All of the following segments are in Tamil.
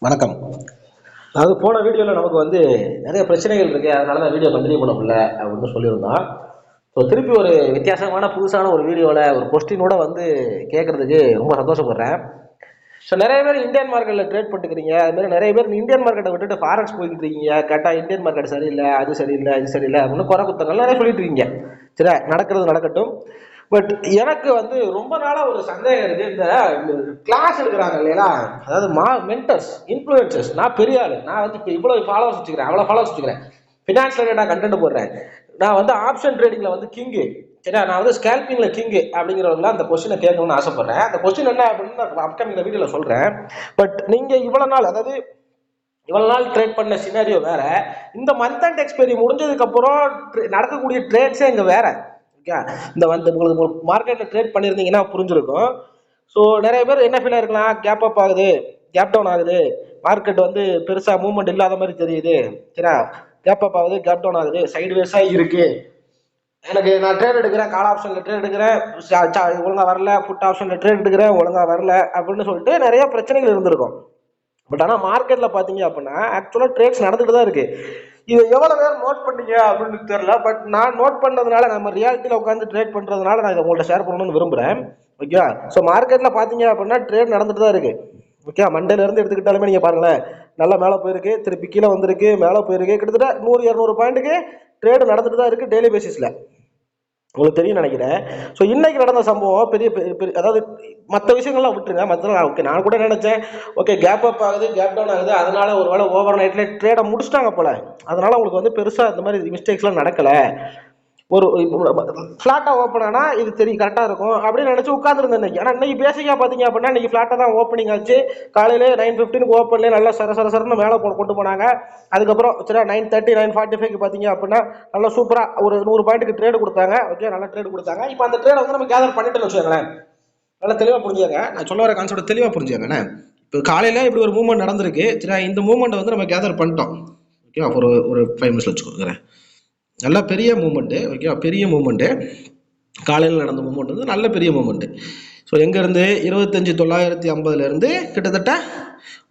வணக்கம். அதாவது போன வீடியோவில் நமக்கு நிறைய பிரச்சனைகள் இருக்கு, அதனால தான் வீடியோ கண்டினியூ பண்ண முடியல அப்படின்னு சொல்லியிருந்தோம். ஸோ திருப்பி ஒரு வித்தியாசமான புதுசான ஒரு வீடியோவில் ஒரு கொஸ்டினோட கேட்கறதுக்கு ரொம்ப சந்தோஷப்படுறேன். ஸோ நிறைய பேர் இந்தியன் மார்க்கெட்டில் ட்ரேட் பண்ணிக்கிறீங்க, அதுமாதிரி நிறைய பேர் இந்தியன் மார்க்கெட்டை விட்டுட்டு ஃபாரெக்ஸ் போய்கிட்டு இருக்கீங்க. கேட்டால் இந்தியன் மார்க்கெட் சரியில்லை, அது சரியில்லை, இது சரியில்லை அப்படின்னு குறை குத்தங்கள் நிறைய சொல்லிட்டு இருக்கீங்க. சரி, நடக்கிறது நடக்கட்டும். பட் எனக்கு ரொம்ப நாளா ஒரு சந்தேகம் இருக்கு. இந்த கிளாஸ் எடுக்கிறாங்க இல்லையா, அதாவது மென்டர்ஸ், இன்ஃப்ளூயன்சர்ஸ். நான் பெரிய ஆளு, நான் இப்போ இவ்வளவு ஃபாலோவர்ஸ் வச்சுக்கிறேன், அவ்வளவு ஃபாலோவர்ஸ் வச்சுக்கிறேன், ஃபினான்ஸ் ரிலேட்டடாக கண்டென்ட் போடுறேன். நான் ஆப்ஷன் ட்ரேடிங்ல கிங்கு, சரியா, நான் ஸ்கேல்பிங்ல கிங்கு அப்படிங்கிறவங்கள அந்த கொஸ்டினை கேட்கணும்னு ஆசைப்படுறேன். அந்த கொஸ்டின் என்ன அப்படின்னு நான் அப்கமிங் வீடியோல சொல்றேன். பட் நீங்க இவ்வளவு நாள், அதாவது இவ்வளவு நாள் ட்ரேட் பண்ண சினாரியோ வேற, இந்த மந்த் அண்ட் எக்ஸ்பைரி முடிஞ்சதுக்கு அப்புறம் நடக்கக்கூடிய ட்ரேட்ஸே இங்க வேற. ஓகே, இந்த உங்களுக்கு மார்க்கெட்ல ட்ரேட் பண்ணியிருந்தீங்கன்னா புரிஞ்சிருக்கும். ஸோ நிறைய பேர் என்ன ஃபீல் இருக்கலாம், கேப் அப் ஆகுது, கேப் டவுன் ஆகுது, மார்க்கெட் பெருசா மூவ்மெண்ட் இல்லாத மாதிரி தெரியுது. சரியா, கேப் அப் ஆகுது, கேப் டவுன் ஆகுது, சைடு வேஸா இருக்கு. எனக்கு நான் ட்ரேட் எடுக்கிறேன், கால் ஆப்ஷன்ல ட்ரேட் எடுக்கிறேன், ஒழுங்கா வரல, புட் ஆப்ஷன்ல ட்ரேட் எடுக்கிறேன், ஒழுங்கா வரல அப்படின்னு சொல்லிட்டு நிறைய பிரச்சனைகள் இருந்திருக்கும். பட் ஆனால் மார்க்கெட்ல பாத்தீங்க அப்படின்னா ஆக்சுவலா ட்ரேட்ஸ் நடந்துட்டு தான் இருக்கு. இது எவ்வளவு பேர் நோட் பண்ணீங்க அப்படின்னு தெரியல. பட் நான் நோட் பண்ணதுனால, நம்ம ரியாலிட்டியில உட்காந்து ட்ரேட் பண்றதுனால நான் இதை உங்கள்ட்ட ஷேர் பண்ணணும்னு விரும்புறேன். ஓகே, ஸோ மார்க்கெட்ல பாத்தீங்க அப்படின்னா ட்ரேட் நடந்துட்டு தான் இருக்கு. ஓகே, மண்டேல இருந்து எடுத்துக்கிட்டாலுமே நீங்க பாருங்களேன், நல்லா மேலே போயிருக்கு, திருப்பி கீழே வந்திருக்கு, மேலே போயிருக்கு, கிட்டத்தட்ட 100-200 பாயிண்ட்டுக்கு ட்ரேடு நடந்துட்டு தான் இருக்கு டெய்லி பேசிஸ்ல. உங்களுக்கு தெரியும் நினைக்கிறேன். ஸோ இன்னைக்கு நடந்த சம்பவம் பெரிய அதாவது மற்ற விஷயங்கள்லாம் விட்டுருங்க. மற்ற ஓகே, நான் கூட நினைச்சேன், ஓகே கேப் அப் ஆகுது, கேப் டவுன் ஆகுது, அதனால ஒரு வேளை ஓவர் நைட்ல ட்ரேடை முடிச்சிட்டாங்க போல, அதனால உங்களுக்கு பெருசா இந்த மாதிரி மிஸ்டேக்ஸ்லாம் நடக்கல, ஒரு ஃபிளாட்டா ஓப்பன் ஆனா இது தெரியும் கரெக்டா இருக்கும் அப்படின்னு நினைச்சு உட்காந்துருந்தேன். ஏன்னா இன்னைக்கு பேசிக்கா பாத்தீங்க அப்படின்னா இன்னைக்கு ஃபிளாட்டா தான் ஓப்பனிங் ஆச்சு. காலையில 9:15 ஓப்பன்ல நல்லா சரசரன்னு மேலே கொண்டு போனாங்க. அதுக்கப்புறம் சரி 9:30 9:45 பாத்தீங்க அப்படின்னா நல்லா சூப்பரா ஒரு 100 பாயிண்ட்டுக்கு ட்ரேடு கொடுத்தாங்க. ஓகே, நல்லா ட்ரேடு கொடுத்தாங்க. இப்போ அந்த ட்ரேட் நம்ம கேதர் பண்ணிட்டு வச்சுக்கோங்களேன். நல்லா தெளிவா புரிஞ்சுங்க, நான் சொல்ல வர கான்செப்ட் தெளிவா புரிஞ்சுங்க. இப்போ காலையில இப்படி ஒரு மூவ்மெண்ட் நடந்திருக்கு. சரி, இந்த மூவ்மெண்ட் நம்ம கேதர் பண்ணிட்டோம். ஓகே, ஒரு 5 மினிட்ஸ் வச்சுக்கோங்க. நல்ல பெரிய மூமெண்ட்டு. ஓகே, பெரிய மூமெண்ட்டு, காலையில் நடந்த மூமெண்ட் நல்ல பெரிய மூமெண்ட்டு. ஸோ எங்கேருந்து 25,950 கிட்டத்தட்ட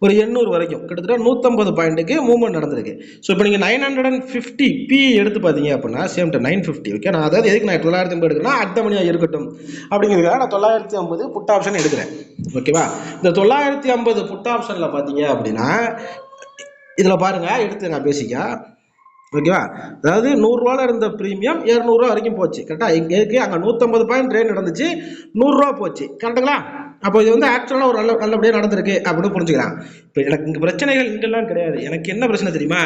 ஒரு 800 வரைக்கும், கிட்டத்தட்ட 150 பாயிண்ட்டுக்கு மூவ்மெண்ட் நடந்திருக்கு. ஸோ இப்போ நீங்கள் 950 பி எடுத்து பார்த்தீங்க அப்படின்னா சேம் டைம் 950. ஓகே, நான் அதாவது எதுக்கு நான் 950 எடுக்கிறேன்னா அடுத்த மணியாக இருக்கட்டும் அப்படிங்கிறதுக்காக நான் 950 புட் ஆப்ஷன் எடுக்கிறேன். ஓகேவா, இந்த 950 புட் ஆப்ஷனில் பார்த்தீங்க அப்படின்னா இதில் பாருங்க, எடுத்து நான் பேசிக்கா. ஓகேவா, அதாவது 100 ரூபால இருந்த பிரீமியம் 200 ரூபா வரைக்கும் போச்சு. கரெக்டா, இங்க இருக்கு, அங்க 150 பாயிண்ட் ட்ரேட் நடந்துச்சு, 100 ரூபா போச்சு. கரெக்டுங்களா? அப்போ இது ஆக்சுவலா ஒரு நல்லபடியா நடந்திருக்கு அப்படின்னு புரிஞ்சுக்கலாம். இப்போ எனக்கு இங்க பிரச்சனைகள் இங்கெல்லாம் கிடையாது. எனக்கு என்ன பிரச்சனை தெரியுமா,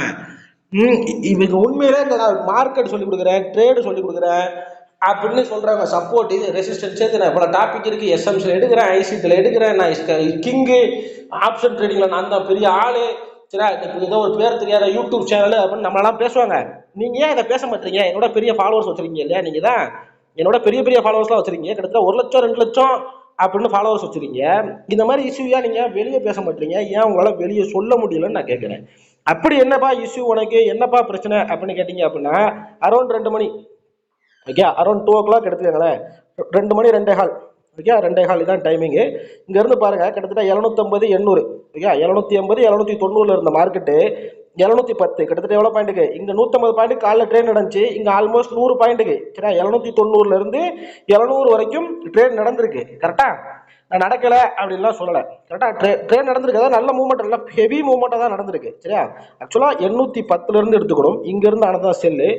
இவங்க உண்மையிலே இந்த மார்க்கெட் சொல்லி கொடுக்குறேன், ட்ரேடு சொல்லி கொடுக்குறேன் அப்படின்னு சொல்றாங்க. சப்போர்ட், இது ரெசிஸ்டன்ஸ், நான் இவ்வளவு டாபிக் இருக்கு, எஸ்எம்சில எடுக்கிறேன், ஐசிடில எடுக்கிறேன், நான் கிங்கு, ஆப்ஷன் ட்ரேடிங்ல நான் தான் பெரிய ஆளு. சரி, ஏதோ ஒரு பேர் தெரியாத யூடியூப் சேனல் அப்படின்னு நம்மளாம் பேசுவாங்க. நீங்க ஏன் இதை பேச மாட்டீங்க? என்னோட பெரிய ஃபாலோவர்ஸ் வச்சிருக்கீங்க இல்லையா, நீங்க தான் என்னோட பெரிய பெரிய ஃபாலோவர்ஸ்லாம் வச்சிருக்கீங்க, கிட்டத்தட்ட 1 லட்சம் 2 லட்சம் அப்படின்னு ஃபாலோவர்ஸ் வச்சிருக்கீங்க. இந்த மாதிரி இஷ்யூயா நீங்க வெளியே பேச மாட்டீங்க, ஏன் உங்களால வெளியே சொல்ல முடியலன்னு நான் கேட்கிறேன். அப்படி என்னப்பா இஷ்யூ, உனக்கு என்னப்பா பிரச்சனை அப்படின்னு கேட்டீங்க அப்படின்னா, அரௌண்ட் 2 மணி, ஓகே, அரௌண்ட் 2 o'clock எடுத்துக்கங்களேன், 2 மணி 2:15. ஓகே, 2:15 இதான் டைமிங்கு. இங்க இருந்து பாருங்க, கிட்டத்தட்ட 750 800. ஓகே, 780 790 இருந்த மார்க்கெட்டு 710, கிட்டத்தட்ட எவ்வளவு பாயிண்ட்டுக்கு, இங்க 150 பாயிண்ட் காலைல ட்ரேட் நடந்துச்சு, இங்க ஆல்மோஸ்ட் 100 பாயிண்ட்டுக்கு. சரியா, 790 இருந்து 700 வரைக்கும் ட்ரேட் நடந்திருக்கு. கரெக்டா, நான் நடக்கல அப்படின்லாம் சொல்லலை. கரெக்டா, ட்ரேட் நடந்திருக்கு, அதாவது நல்ல மூவ்மெண்ட், நல்ல ஹெவி மூவ்மெண்ட்டாக தான் நடந்திருக்கு. சரியா, ஆக்சுவலா 810 இருந்து எடுத்துக்கணும், இங்க இருந்து ஆனதான் செல்லு.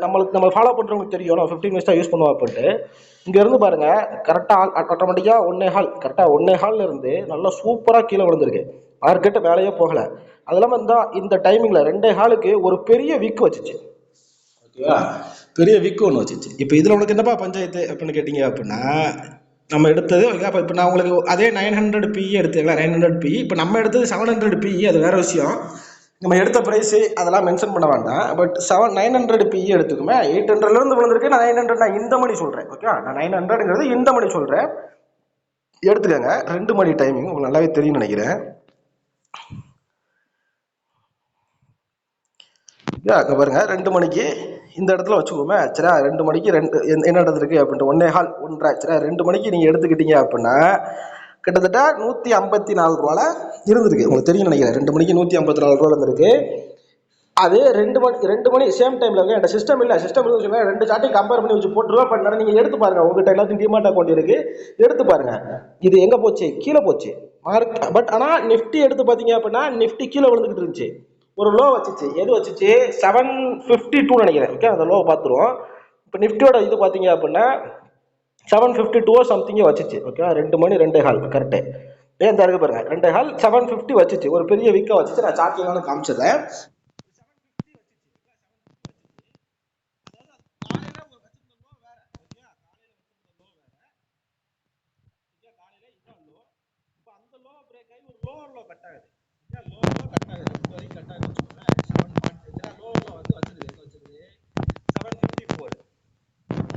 நம்ம ஃபாலோ பண்றவங்களுக்கு தெரியும், நான் 15 மினிட்ஸ் தான் யூஸ் பண்ணுவோம் அப்படின்ட்டு. இங்க இருந்து பாருங்க, கரெக்டா ஆட்டோமேட்டிக்கா 1.25, கரெக்டா 1.25 இருந்து நல்லா சூப்பரா கீழே விழுந்திருக்கு. மார்க்கெட்டு மேலேயே போகல. அது இல்லாம இந்த டைமிங்ல 2.25க்கு ஒரு பெரிய விக் வச்சுச்சு. ஓகேவா, பெரிய விக் ஒன்று வச்சுச்சு. இப்போ இதுல உனக்கு என்னப்பா பஞ்சாயத்து அப்படின்னு கேட்டீங்க அப்படின்னா, நம்ம எடுத்தது இப்போ நான் உங்களுக்கு அதே 900 PE எடுத்துக்கலாம், 900 PE. இப்போ நம்ம எடுத்தது 700 PE, அது வேற விஷயம். நம்ம எடுத்த பிரைஸ் அதெல்லாம் மென்ஷன் பண்ண வேண்டாம். பட் 900 PE எடுத்துக்குமே, 800ல இருந்து விழுந்திருக்கு. நான் 900 நான் இந்த மணி சொல்றேன். ஓகே, நான் 900ங்கிறது இந்த மணி சொல்றேன், எடுத்துக்கங்க. 2 மணி டைமிங் உங்களுக்கு நல்லாவே தெரியும் நினைக்கிறேன். அங்க பாருங்க, 2 மணிக்கு இந்த இடத்துல வச்சுக்கோமே. சரியா, 2 மணிக்கு என்ன நடந்திருக்கு அப்படின்ட்டு 1.25 1.5. சரியா, 2 மணிக்கு நீங்க எடுத்துக்கிட்டீங்க அப்படின்னா கிட்டத்தட்ட 154 ரூபால இருந்திருக்கு. உங்களுக்கு தெரியும் நினைக்கிறேன். 2 மணிக்கு 154 ரூபால இருந்திருக்கு. அது 2 மணி சேம் டைம்ல இருக்கு. என் சிஸ்டம் இல்ல, சிஸ்டம் வச்சுக்கோங்க, 2 சார்ட்டையும் கம்பேர் பண்ணி வச்சு போட்டுருவா. பட் நீங்க எடுத்து பாருங்க, உங்ககிட்ட எல்லாத்தையும் டிமார்ட் அக்கௌண்ட் இருக்கு, எடுத்து பாருங்க. இது எங்க போச்சு? கீழே போச்சு மார்க். பட் ஆனா நிஃப்டி எடுத்து பாத்தீங்க அப்படின்னா நிஃப்டி கீழே விழுந்துகிட்டு இருந்துச்சு. ஒரு லோ வச்சுச்சு. எது வச்சுச்சு? 752 நினைக்கிறேன். ஓகே, அந்த லோ பார்த்துருவோம். இப்போ நிஃப்டியோட இது பாத்தீங்க அப்படின்னா 752 சம்திங் வச்சுச்சு. ஓகே, 2 மணி 2:15 கரெக்டு. ஏன் தருக்கு பாருங்க, 2:15 750 வச்சுச்சு. ஒரு பெரிய வீக்கா வச்சுச்சு. நான் சார்ட்டிங்கான காமிச்சிடுறேன்.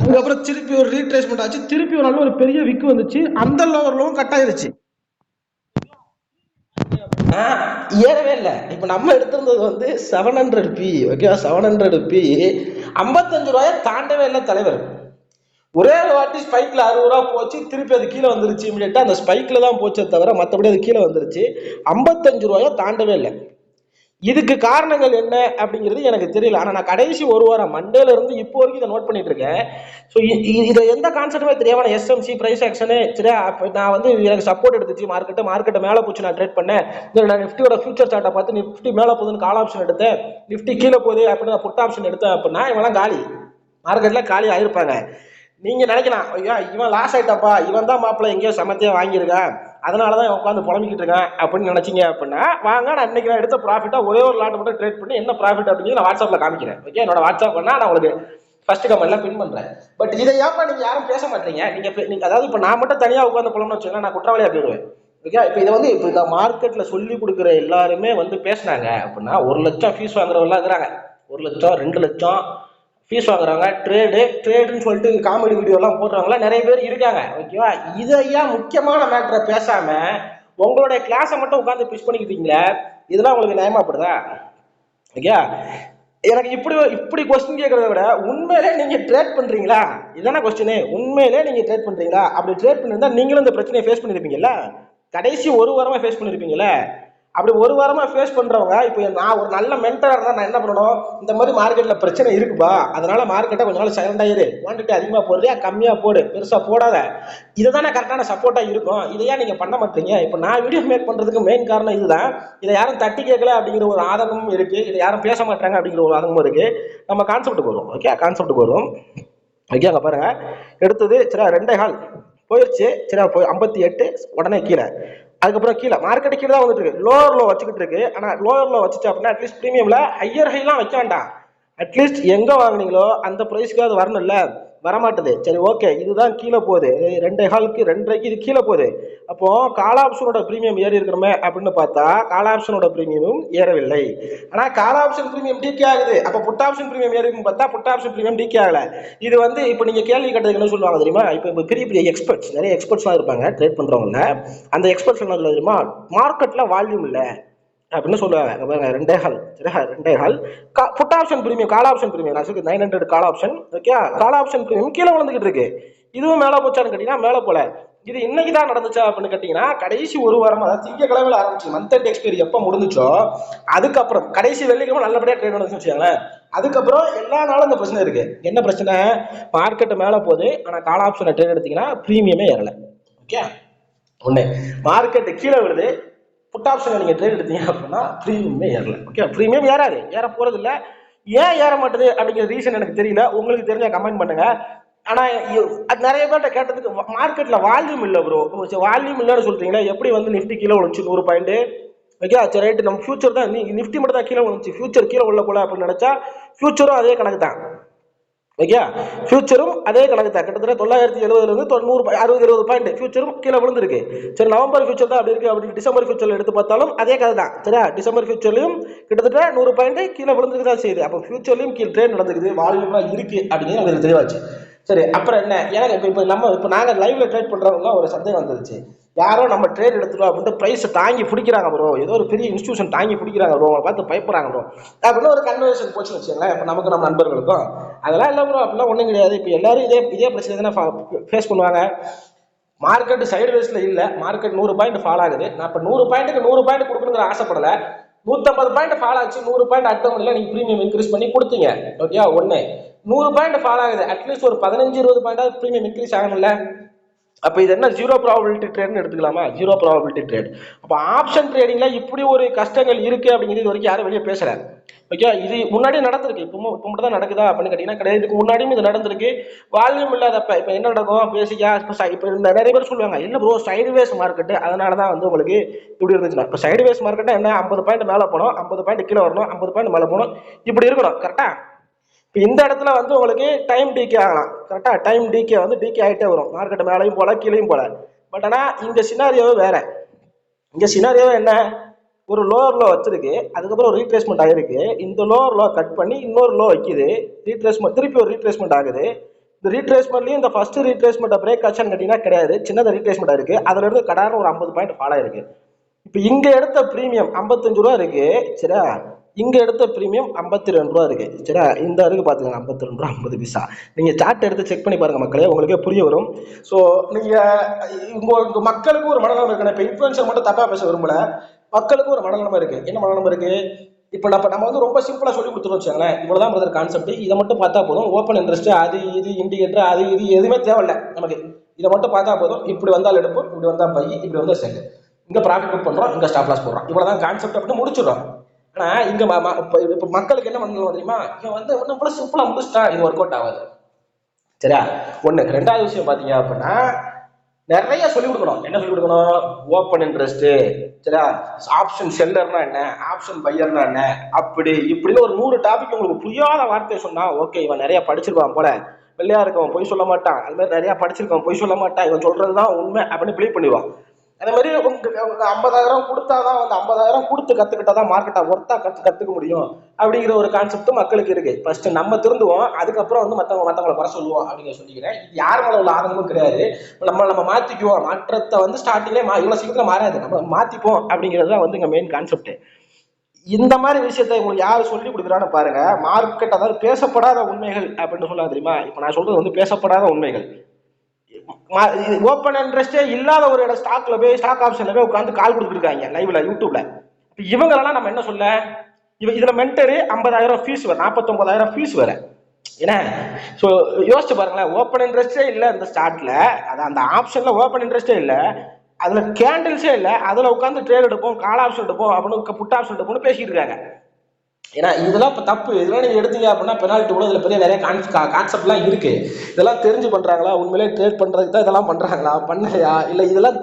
அதுக்கப்புறம் திருப்பி ஒரு ரீட்ரேஸ்மெண்ட் ஆச்சு. திருப்பி ஒரு நல்ல ஒரு பெரிய விக்கு வந்துச்சு. அந்த லோவர் லோவும் கட் ஆயிருச்சு. ஏறவே இல்லை. இப்ப நம்ம எடுத்திருந்தது வந்து 700p. ஓகே, 700p 55 ரூபாயை தாண்டவே இல்லை தலைவர். ஒரே வாட்டி ஸ்பைக்ல 60 ரூபா போச்சு, திருப்பி அது கீழே வந்துருச்சு. இமீடியட்டா அந்த ஸ்பைக்ல தான் போச்சே தவிர மற்றபடி அது கீழே வந்துருச்சு. 55 ரூபாயை தாண்டவே இல்லை. இதுக்கு காரணங்கள் என்ன அப்படிங்கிறது எனக்கு தெரியல. ஆனா நான் கடைசி ஒரு வாரம் மண்டேல இருந்து இப்போ வரைக்கும் இதை நோட் பண்ணிட்டு இருக்கேன். ஸோ இதை எந்த கான்செப்டுமே தெரியாம நான் எஸ்எம்சி பிரைஸ் ஆக்ஷனு சரியா, நான் வந்து எனக்கு சப்போர்ட் எடுத்துச்சு மார்க்கெட்டை மேலே போச்சு, நான் ட்ரேட் பண்ணேன். நான் நிஃப்டியோட ஃபியூச்சர் சார்ட்டை பார்த்து நிஃப்டி மேலே போகுதுன்னு கால் ஆப்ஷன் எடுத்தேன், நிஃப்டி கீழே போகுது அப்படின்னு நான் புட் ஆப்ஷன் எடுத்தேன் அப்படின்னா இவெல்லாம் காலி, மார்க்கெட்ல காலி ஆயிருப்பாங்க. நீங்க நினைக்கலாம், ஐயா இவன் லாஸ் ஆயிட்டப்பா, இவன் தான் மாப்பிள்ள எங்கேயோ சமத்தியா வாங்கியிருக்கான், அதனாலதான் உட்காந்து புலம்பிக்கிட்டு இருக்கேன் அப்படின்னு நினைச்சீங்க அப்படின்னா வாங்க, நான் இன்னைக்கு நான் எடுத்த ப்ராஃபிட்டா ஒரே ஒரு லாட் மட்டும் ட்ரேட் பண்ணி என்ன ப்ராஃபிட் அப்படிங்கிறது நான் வாட்ஸ்அப்ல காமிக்கிறேன். ஓகே, என்னோட வாட்ஸ்அப் பண்ணா நான் உங்களுக்கு ஃபர்ஸ்ட் கமெண்ட்ல பின் பண்றேன். பட் இதை ஏப்பா நீங்க யாரும் பேச மாட்டீங்க? நீங்க அதாவது இப்ப நான் மட்டும் தனியா உட்காந்து புலம்னு வச்சுக்கோங்க, நான் குற்றவாளியா போயிடுவேன். ஓகே, இப்போ இதை வந்து இப்போ மார்க்கெட்ல சொல்லி கொடுக்குற எல்லாருமே வந்து பேசினாங்க அப்படின்னா 1 லட்சம் ஃபீஸ் வாங்குறவங்களாம் இருக்கிறாங்க, 1 லட்சம் 2 லட்சம் ஃபீஸ் வாங்குறாங்க. ட்ரேடுன்னு சொல்லிட்டு காமெடி வீடியோலாம் போடுறவங்களாம் நிறைய பேர் இருக்காங்க. ஓகேவா, இதையா முக்கியமான மேட்டரை பேசாம உங்களுடைய கிளாஸை மட்டும் உட்காந்து பிஷ் பண்ணிக்கிட்டீங்களே, இதெல்லாம் உங்களுக்கு நியமாப்படுதா? ஓகே, எனக்கு இப்படி கொஸ்டின் கேட்கறத விட உண்மையிலே நீங்க ட்ரேட் பண்றீங்களா, இதான கொஸ்டின். உண்மையிலே நீங்க ட்ரேட் பண்றீங்களா? அப்படி ட்ரேட் பண்ணிருந்தா நீங்களும் இந்த பிரச்சனையை ஃபேஸ் பண்ணிருப்பீங்கல்ல, கடைசி ஒரு வாரமா ஃபேஸ் பண்ணிருப்பீங்கல்ல. அப்படி ஒரு வாரமா ஃபேஸ் பண்றவங்க இப்போ நான் ஒரு நல்ல மென்டரா இருந்தா நான் என்ன பண்ணணும்? இந்த மாதிரி மார்க்கெட்ல பிரச்சனை இருக்குப்பா, அதனால மார்க்கெட்டை கொஞ்ச நாள் சைலண்ட் ஆயிரு, குவான்டிட்டி அதிகமா போடுறியா கம்மியா போடு, பெருசா போடாத, இதுதானே கரெக்டான சப்போர்ட்டா இருக்கும். இதையா நீங்க பண்ண மாட்டீங்க? இப்போ நான் வீடியோ மேக் பண்றதுக்கு மெயின் காரணம் இதுதான். இதை யாரும் தட்டி கேட்கல அப்படிங்கிற ஒரு ஆதங்கமும் இருக்கு, இதை யாரும் பேச மாட்டாங்க அப்படிங்கிற ஒரு ஆதங்கமும் இருக்கு. நம்ம கான்செப்டுக்கு வரும். ஓகே, கான்செப்டுக்கு வரும். ஓகே, அங்க பாருங்க, எடுத்தது சரி 2.15 போயிடுச்சு. சரி, போய் 58 உடனே கீழே. அதுக்கப்புறம் கீழே மார்க்கெட் கீழே தான் வந்துட்டு இருக்கு, லோவர் லோ வச்சுக்கிட்டு இருக்கு. ஆனா லோவர் லோ வச்சுச்சு அப்படின்னா அட்லீஸ்ட் ப்ரீமியம்ல ஹையர் ஹைலாம் வைக்க வேண்டாம், அட்லீஸ்ட் எங்க வாங்கினீங்களோ அந்த ப்ரைஸ்க்கு அது வரணும்ல, வரமாட்டுது. சரி ஓகே, இதுதான் கீழே போகுது, 2.15க்கு 2.5க்கு இது கீழே போகுது. அப்போ கால் ஆப்ஷனோட பிரீமியம் ஏறி இருக்கணுமே அப்படின்னு பார்த்தா கால் ஆப்ஷனோட பிரீமியமும் ஏறவில்லை. ஆனா கால் ஆப்ஷன் பிரீமியம் டிகே ஆகுது. அப்ப புட் ஆப்ஷன் பிரீமியம் ஏறின்னு பார்த்தா புட் ஆப்ஷன் பிரீமியம் டிகே ஆகல. இது வந்து இப்போ நீங்க கேள்வி கேட்டதுக்கு என்ன சொல்லுவாங்க தெரியுமா? இப்போ பெரிய பெரிய எக்ஸ்பர்ட்ஸ், நிறைய எக்ஸ்பர்ட்ஸ்லாம் இருப்பாங்க ட்ரேட் பண்றவங்க. அந்த எக்ஸ்பர்ட்ஸ் என்ன சொல்ல தெரியுமா? மார்க்கெட்ல வால்யூம் இல்லை அப்படின்னு சொல்லுவாங்க. 2.15 put option premium, call option premium நான் சொல்லி 900 call option. Okay, call option premium கீழே விழுந்துகிட்டு இருக்கு. இதுவும் மேலே போச்சான்னு கேட்டீங்கன்னா மேலே போல. இது இன்னைக்கு தான் நடந்துச்சா அப்படின்னு கேட்டீங்கன்னா கடைசி ஒரு வாரமா, அதாவது திங்கக்கிழமையில ஆரம்பிச்சு மந்த் எண்ட் எக்ஸ்பைரி எப்போ முடிஞ்சுச்சோ அதுக்கப்புறம் கடைசி வெள்ளிக்கிழமை நல்லபடியா ட்ரேட் நடந்துச்சு வச்சுக்கோங்களேன். அதுக்கப்புறம் எல்லா நாளும் இந்த பிரச்சனை இருக்கு. என்ன பிரச்சனை? மார்க்கெட் மேலே போகுது, ஆனா கால் ஆப்ஷனை ட்ரேட் எடுத்தீங்கன்னா பிரீமியமே ஏறல. ஓகே, ஒண்ணு மார்க்கெட் கீழே விழுது, புட் ஆப்ஷன் நீங்க ட்ரேட் எடுத்தீங்க அப்படின்னா பிரீமியமே ஏறல. ஓகே, பிரீமியம் ஏறாது, ஏற போறது இல்ல. ஏன் ஏற மாட்டேது அப்படிங்கிற ரீசன் எனக்கு தெரியல, உங்களுக்கு தெரிஞ்சா கமெண்ட் பண்ணுங்க. ஆனா நிறைய பேர்ட்ட கேட்டதுக்கு மார்க்கெட்ல வால்யூம் இல்ல ப்ரோ. வால்யூம் இல்லன்னு சொல்றீங்களா? எப்படி வந்து நிஃப்டி கீழே விழுந்துச்சு 100 பாயிண்ட்? ஓகே, சரி ரைட், நம்ம ஃபியூச்சர் தான், நிஃப்டி மட்டும் தான் கீழே விழுந்துச்சு, ஃபியூச்சர் கீழே உள்ள போல அப்படின்னு நினைச்சா ஃபியூச்சரும் அதே கணக்கு தான். ஓகே, ஃபியூச்சரும் அதே கணக்கு தான். கிட்டத்தட்ட 970 இருந்து 60-70 பாயிண்ட் ஃபியூச்சரும் கீழே விழுந்திருக்கு. சரி, நவம்பர் ஃபியூச்சர் தான் அப்படி இருக்கு அப்படின்னு டிசம்பர் ஃபியூச்சர்ல எடுத்து பார்த்தாலும் அதே கதை தான். சரியா, டிசம்பர் ஃபியூச்சர்லயும் கிட்டத்தட்ட 100 பாயிண்ட் கீழே விழுந்துருக்கு தான் செய்யுது. அப்போ ஃபியூச்சர்லயும் கீழே ட்ரேட் நடந்துக்குது, வால்யூமா இருக்கு அப்படிங்கிறது உங்களுக்கு தெளிவாச்சு. சரி, அப்புறம் என்ன? எனக்கு இப்போ நாங்க லைவ்ல ட்ரேட் பண்றவங்க ஒரு சந்தேகம் வந்துருச்சு, யாரோ நம்ம ட்ரேட் எடுத்துட்டோம் அப்படின்ட்டு பிரைஸ் தாங்கி பிடிக்கிறாங்க ப்ரோ, ஏதோ ஒரு பெரிய இன்ஸ்டியூஷன் தாங்கி பிடிக்கிறாங்க ப்ரோ, அவங்களை பார்த்து பயப்படுறாங்க ப்ரோ அப்படின்னு ஒரு கன்வர்சேஷன் போச்சு வச்சுக்கோங்களேன். இப்போ நமக்கு நம்ம நண்பர்களுக்கும் அதெல்லாம் இல்லை ப்ரோ, அப்படிலாம் ஒன்றும் கிடையாது. இப்போ எல்லாரும் இதே பிரச்சனை தானே ஃபேஸ் பண்ணுவாங்க. மார்க்கெட் சைடு வேஸ்ல இல்ல, மார்க்கெட் 100 பாயிண்ட் ஃபால் ஆகுது. நான் இப்ப 100 பாயிண்ட்டுக்கு 100 பாயிண்ட் கொடுக்கணுங்கிற ஆசைப்படல. 150 பாயிண்ட் ஃபால் ஆச்சு, 100 பாயிண்ட் அடுத்தவங்க நீங்க பிரீமியம் இன்க்ரீஸ் பண்ணி கொடுத்தீங்க. ஓகே, ஒண்ணு 100 பாயிண்ட் ஃபால் ஆகுது, அட்லீஸ்ட் ஒரு 15-20 பாயிண்ட் பிரீமியம் இன்க்ரீஸ் ஆகணும்ல. அப்ப இது என்ன ஜீரோ ப்ராபபிலிட்டி ட்ரேட்னு எடுத்துக்கலாமா? Zero probability trade. அப்ப ஆப்ஷன் ட்ரேடிங்ல இப்படி ஒரு கஷ்டங்கள் இருக்கு அப்படிங்கிறது இது வரைக்கும் யாரும் வெளியே பேசல. ஓகே, இது முன்னாடி நடந்திருக்கு, இப்போ மட்டும் தான் நடக்குதா அப்படின்னு கேட்டீங்கன்னா கிடையாது. இதுக்கு முன்னாடியும் இது நடந்திருக்கு. வால்யூம் இல்லாதப்ப இப்ப என்ன நடக்கும் பேசிக்கா? இப்ப நிறைய பேர் சொல்லுவாங்க இல்ல ப்ரோ சைடுவேஸ் மார்க்கெட், அதனாலதான் வந்து உங்களுக்கு இப்படி இருந்துச்சுன்னா. இப்ப சைடுவேஸ் மார்க்கெட் என்ன, 50 பாயிண்ட் மேல போனோம், 50 பாயிண்ட் கீழே வரணும், 50 பாயிண்ட் மேல போகணும், இப்படி இருக்கணும் கரெக்டா. இப்போ இந்த இடத்துல வந்து உங்களுக்கு டைம் டிகே ஆகலாம் கரெக்டா. டைம் டிகே வந்து டிகே ஆகிட்டே வரும், மார்க்கெட் மேலையும் போல கீழையும் போல. பட் ஆனால் இங்க சினாரியோவே வேற. இங்க சினாரியோவே என்ன, ஒரு லோவர் லோ வச்சிருக்கு, அதுக்கப்புறம் ரீட்ரேஸ்மெண்ட் ஆகிருக்கு, இந்த லோவர் லோ கட் பண்ணி இன்னொரு லோ வைக்குது, ரீட்ரேஸ்மெண்ட் திருப்பி ஒரு ரீட்ரேஸ்மெண்ட் ஆகுது. இந்த ரீட்ரேஸ்மெண்ட்லயும் இந்த ஃபர்ஸ்ட் ரீட்ரேஸ்மெண்ட் பிரேக் ஆச்சான்னு கேட்டீங்கன்னா கிடையாது, சின்னதாக ரீட்ரேஸ்மெண்ட் ஆயிருக்கு. அதுல இருந்து கடாரம் ஒரு 50 பாயிண்ட் ஃபால் ஆயிருக்கு. இப்போ இங்க எடுத்த பிரீமியம் 55 ரூபா இருக்கு சரியா, இங்க எடுத்த பிரீமியம் 52 ரூபா இருக்கு சரியா. இந்த இருக்கு பாத்துங்க 52 ரூபா 50 பைசா. நீங்க சார்ட் எடுத்து செக் பண்ணி பாருங்க மக்களே, உங்களுக்கே புரிய வரும். ஸோ நீங்க உங்க மக்களுக்கு ஒரு மனநலம் இருக்கு. இப்போ இன்ஃபுளுசர் மட்டும் தப்பா பேச விரும்பல, மக்களுக்கு ஒரு மனநலம் இருக்கு. என்ன மனநலம் இருக்கு? இப்போ நம்ம வந்து ரொம்ப சிம்பிளா சொல்லி கொடுத்துருவோம் வச்சுக்கோங்களேன். இவ்வளவுதான் பிரதர் கான்செப்ட், இதை மட்டும் பார்த்தா போதும். ஓப்பன் இன்ட்ரெஸ்ட் அது இது இண்டிகேட்டர் அது இது எதுவுமே தேவையில்லை நமக்கு. இதை மட்டும் பார்த்தா போதும். இப்படி வந்தால் எடுப்போம், இப்படி வந்தா பை, இப்படி வந்தா செல், இங்க ப்ராஃபிட் புக் பண்றோம், இங்க ஸ்டாப் லாஸ் போடுறோம். இவ்வளவுதான் கான்செப்ட் அப்படின்னு முடிச்சிடுறோம். ஆனா இங்க இப்ப மக்களுக்கு என்ன பண்ணணும் தெரியுமா, இவன் வந்து இவ்வளவு சிம்பிளா முடிச்சுட்டா இது ஒர்க் அவுட் ஆகாது சரியா. ஒண்ணு. ரெண்டாவது விஷயம் பாத்தீங்க அப்படின்னா நிறைய சொல்லிக் கொடுக்கணும். என்ன சொல்லிக் கொடுக்கணும்? ஓப்பன் இன்ட்ரெஸ்ட் சரியா, ஆப்ஷன் செல்லர்னா என்ன, ஆப்ஷன் பையர்னா என்ன, அப்படி இப்படின்னு ஒரு 100 டாபிக் உங்களுக்கு புரியாத வார்த்தையை சொன்னா ஓகே இவன் நிறைய படிச்சிருப்பான் போல, வெள்ளையா இருக்கவன் பொய் சொல்ல மாட்டான், அது மாதிரி நிறைய படிச்சிருக்கவன் பொய் சொல்ல மாட்டான், இவன் சொல்றதுதான் உண்மை அப்படின்னு பிலீவ் பண்ணிடுவான். அதே மாதிரி உங்க 50,000 கொடுத்தாதான் வந்து 50,000 கொடுத்து கத்துக்கிட்டாதான் மார்க்கெட்டா ஒர்த்தா கத்துக்க முடியும் அப்படிங்கிற ஒரு கான்செப்ட் மக்களுக்கு இருக்கு. ஃபர்ஸ்ட் நம்ம திருந்துவோம், அதுக்கப்புறம் வந்து மத்தவங்களை குறை சொல்லுவோம் அப்படிங்கிற சொல்லிக்கிறேன். இது யார் மேல உள்ள ஆதங்கமும் கிடையாது. நம்ம மாத்திக்குவோம், மாற்றத்தை வந்து ஸ்டார்டிங்லேயே இவ்வளவு சீக்கிரத்துல மாறாது, நம்ம மாத்திப்போம் அப்படிங்கிறது தான் வந்து இங்க மெயின் கான்செப்ட். இந்த மாதிரி விஷயத்த உங்களுக்கு யாரு சொல்லி கொடுக்குறான்னு பாருங்க. மார்க்கெட் அதாவது பேசப்படாத உண்மைகள் அப்படின்னு சொல்லலாம் தெரியுமா. இப்ப நான் சொல்றது வந்து பேசப்படாத உண்மைகள். ஓப்பன் இன்ட்ரெஸ்டே இல்லாத ஒரு இடம் ஸ்டாக்ல போய் ஸ்டாக் ஆப்ஷன்ல போய் உட்காந்து கால் கொடுத்துருக்காங்க லைவ்ல யூடியூப்ல. இவங்களெல்லாம் நம்ம என்ன சொல்ல, இதுல மென்டரு 50,000 ஃபீஸ் வர, 49,000 ஃபீஸ் வர என்ன. ஸோ யோசிச்சு பாருங்களேன், ஓப்பன் இன்ட்ரெஸ்டே இல்லை இந்த ஸ்டார்ட்ல, அதான் அந்த ஆப்ஷன்ல ஓப்பன் இன்ட்ரெஸ்டே இல்லை, அதுல கேண்டில்ஸே இல்லை, அதுல உட்காந்து ட்ரேட் எடுப்போம், கால் ஆப்ஷன் எடுப்போம் அப்படின்னு புட் ஆப்ஷன் எடுப்போம்னு பேசிட்டு இருக்காங்க. ஏன்னா இதெல்லாம் இப்போ தப்பு. இதெல்லாம் நீங்க எடுத்தீங்க அப்படின்னா பெனால்ட்டி கூட இதுல பெரிய நிறைய கான்செப்ட்லாம் இருக்கு. இதெல்லாம் தெரிஞ்சு பண்றாங்களா, உண்மையிலே ட்ரேட் பண்றதுக்கு தான் இதெல்லாம் பண்றாங்களா, பண்ணலையா, இல்லை இதெல்லாம்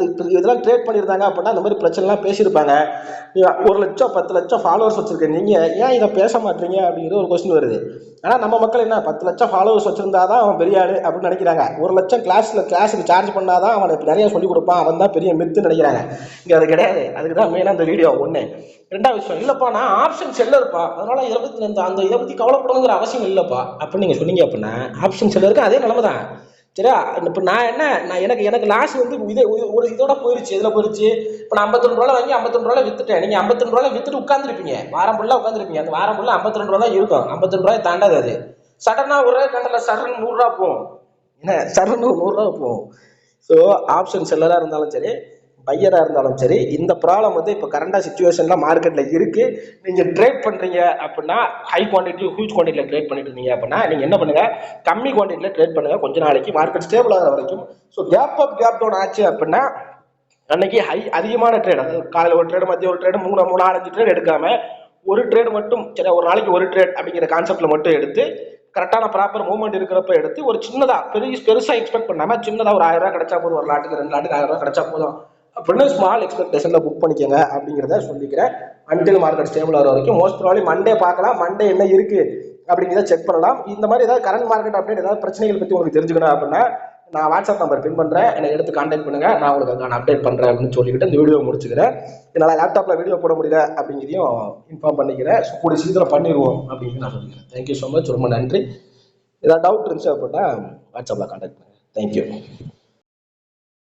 ட்ரேட் பண்ணியிருந்தாங்க அப்படின்னா அந்த மாதிரி பிரச்சனைலாம் பேசியிருப்பாங்க. 1 லட்சம் 10 லட்சம் ஃபாலோவர்ஸ் வச்சிருக்க நீங்க ஏன் இதை பேச மாட்டீங்க அப்படிங்கிற ஒரு கொஸ்டின் வருது. ஆனா நம்ம மக்கள் என்ன 10 லட்சம் ஃபாலோவர்ஸ் வச்சிருந்தாதான் அவன் பெரிய ஆளு அப்படின்னு நினைக்கிறாங்க. 1 லட்சம் கிளாஸுக்கு சார்ஜ் பண்ணாதான் அவனுக்கு நிறைய சொல்லி கொடுப்பான், அவன் தான் பெரிய மித்துன்னு நினைக்கிறாங்க. இங்க அது கிடையாது. அதுக்கு தான் மெயினா இந்த வீடியோ. ஒண்ணு. ரெண்டாவது விஷயம், இல்லப்பா நான் ஆப்ஷன் செல்லர்ப்பா, அதனால இதை பத்தி கவலைப்படணுங்கிற அவசியம் இல்லப்பா அப்படின்னு நீங்க சொன்னீங்க அப்படின்னா ஆப்ஷன் செல்லருக்கு அதே நிலைமை தான் சரியா. இப்ப எனக்கு லாஸ் வந்து இதோட போயிருச்சு. எதுல போயிருச்சு? இப்ப நான் 52 ரூபாய் வாங்கி 52 ரூபாய் வித்துட்டேன். நீங்க 52 ரூபாய் வித்துட்டு உட்காந்துருப்பீங்க, வாரம் ஃபுல்லா உட்காந்துருப்பீங்க. அந்த வாரம் ஃபுல்லா 52 ரூபாய் இருக்கும், 52 ரூபாய் தாண்டாது. அது சடனா ஒரே கண்டல சடன் 100 ரூபாய் போகும், என்ன சடன் 100 ரூபாய் போகும். ஸோ ஆப்ஷன் செல்லரா இருந்தாலும் சரி, பையரா இருந்தாலும் சரி, இந்த ப்ராப்ளம் வந்து இப்போ கரண்டா சிச்சுவேஷன்ல மார்க்கெட்ல இருக்கு. நீங்க ட்ரேட் பண்றீங்க அப்படின்னா ஹை குவான்டிட்டி ஹியூஜ் குவான்டிட்டியில ட்ரேட் பண்ணிட்டு இருந்தீங்க அப்படின்னா நீங்க என்ன பண்ணுங்க, கம்மி குவான்டிட்டியில ட்ரேட் பண்ணுங்க கொஞ்ச நாளைக்கு, மார்க்கெட் ஸ்டேபிள் ஆகிற வரைக்கும். So gap up gap down ஆச்சு அப்படின்னா அன்னைக்கு அதிகமான ட்ரேட், அதாவது காலையில் ஒரு ட்ரேடு, மதியம் ஒரு ட்ரேடு, 3-4-5 ட்ரேட் எடுக்காம ஒரு ட்ரேடு மட்டும் சரி, ஒரு நாளைக்கு ஒரு ட்ரேட் அப்படிங்கிற கான்செப்ட்ல மட்டும் எடுத்து கரெக்டான ப்ராப்பர் மூவ்மெண்ட் இருக்கிறப்ப எடுத்து ஒரு சின்னதா பெருசா எக்ஸ்பெக்ட் பண்ணாம சின்னதா ஒரு 1000 ரூபாய் கிடைச்சா போதும், ஒரு லாட்டுக்கு 2 லாட்டுக்கு 1000 ரூபாய் கிடைச்சா போதும் அப்படின்னு ஸ்மால் எக்ஸ்பெக்டேஷன்ல புக் பண்ணிக்கோங்க அப்படிங்கிறத சொல்லிக்கிறேன். அன்டில் மார்க்கெட் ஸ்டேபிள் ஆகிற வரைக்கும் மோஸ்ட் ப்ராபப்லி மண்டே பார்க்கலாம், மண்டே என்ன இருக்கு அப்படிங்கிறத செக் பண்ணலாம். இந்த மாதிரி ஏதாவது கரண்ட் மார்க்கெட் அப்டேட், ஏதாவது பிரச்சனைகள் பத்தி உங்களுக்கு தெரிஞ்சுக்கணும் அப்படின்னா நான் வாட்ஸ்அப் நம்பர் பின் பண்றேன், என்னை எடுத்து கான்டாக்ட் பண்ணுங்க, நான் உங்களுக்கு நான் அப்டேட் பண்றேன் அப்படின்னு சொல்லிட்டு இந்த வீடியோ முடிச்சுக்கிறேன். என்னால் லேப்டாப்ல வீடியோ போட முடியல அப்படிங்கிறதையும் இன்ஃபார்ம் பண்ணிக்கிறேன். கூடிய சீக்கிரம் பண்ணிடுவோம் அப்படின்னு நான் சொல்லிக்கிறேன். தேங்க்யூ ஸோ மச், ரொம்ப நன்றி. ஏதாவது டவுட் இருந்துச்சு அப்படின்னா வாட்ஸ்அப்ல கான்டாக்ட் பண்ணுங்க. தேங்க்யூ.